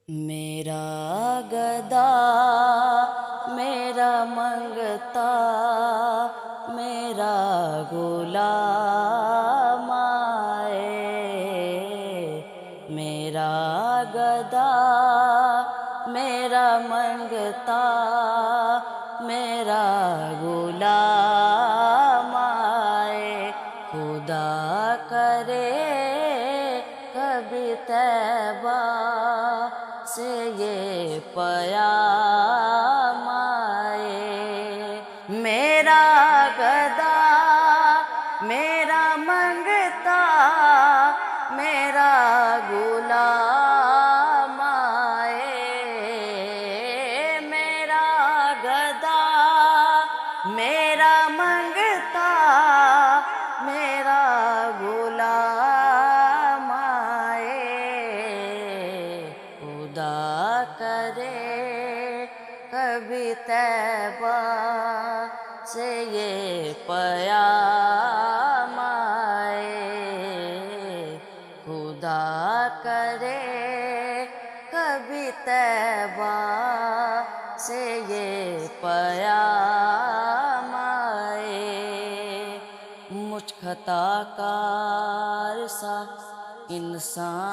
میرا گدا میرا منگتا میرا غلام آئے، میرا گدا میرا منگتا میرا غلام آئے، خدا کرے کبھی طیبہ سے یہ پیام آئے، میرا گدا میرا منگتا میرا غلام آئے، میرا گدا میرا منگتا میرا غلام آئے، خدا کرے کبھی طیبہ سے یہ پیام آئے، خدا کرے کبھی طیبہ سے یہ پیام آئے، مجھ خطا کار سا انسان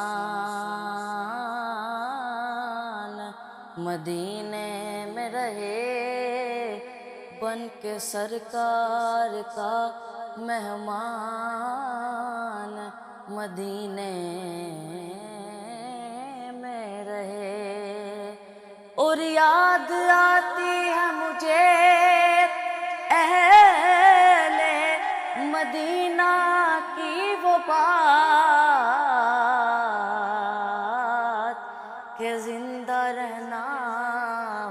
مدینے میں رہے، بن کے سرکار کا مہمان مدینے میں رہے، اور یاد آتی ہے مجھے اہل مدینہ کی وہ بات کہ زندہ رہنا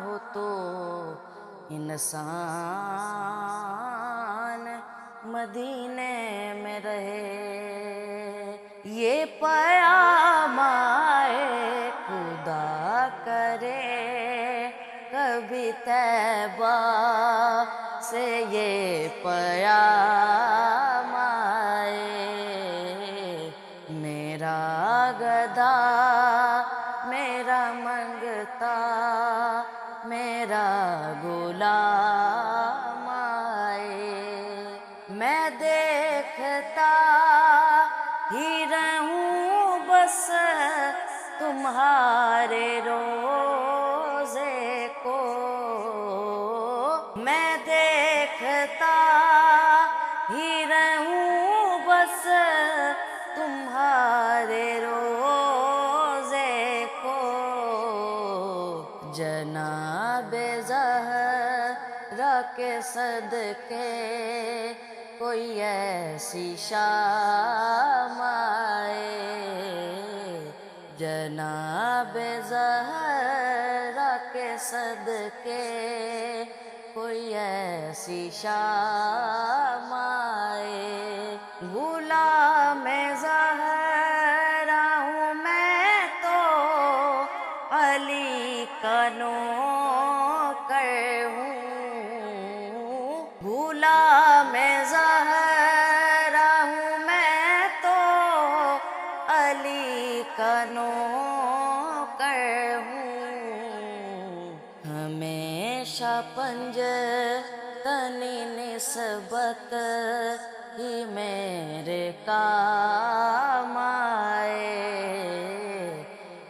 ہو تو انسان مدینے میں رہے، یہ پیام آئے، خدا کرے کبھی طیبہ سے یہ پیام آئے، میرا گدا میرا منگتا میرا غلام آئے، میں دیکھتا ہی رہوں بس تمہارے روزے کو، میں دیکھتا ہی رہوں بس تمہارے روزے کو، جناب زہرا کے صدقے کوئی ایسی شام آئے، جناب زہرا کے صدقے کوئی ایسی شام آئے، غلام زہرا ہوں میں تو علی کا نوکر ہوں، غلام زہرا ہوں میں تو علی کا نوکر ہوں، ہمیشہ پنجتنی نسبت ہی میرے کام آئے،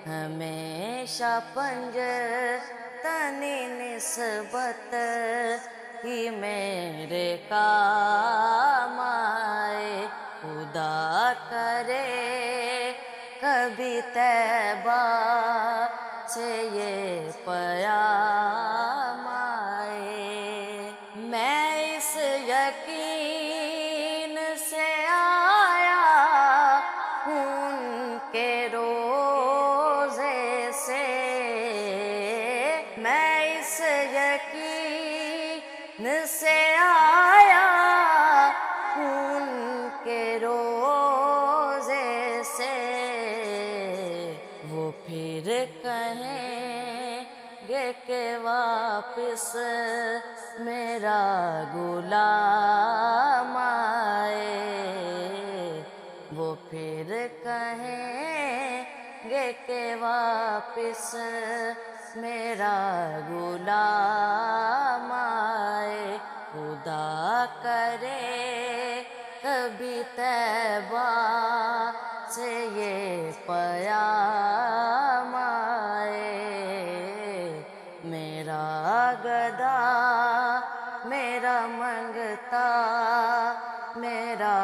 ہمیشہ پنجتنی نسبت ہی میرے کام آئے، خدا کرے کبھی طیبہ سے یہ پیام آئے، میں اس یقین سے آیا ہوں ان کے روزے سے، میں اس یقین سے آیا ہوں ان کے روزے سے، وہ پھر کہیں گے کہ واپس میرا غلام آئے، وہ پھر کہیں گے کہ واپس میرا غلام آئے، خدا کرے کبھی طیبہ سے یہ پیام آئے، میرا گدا میرا منگتا میرا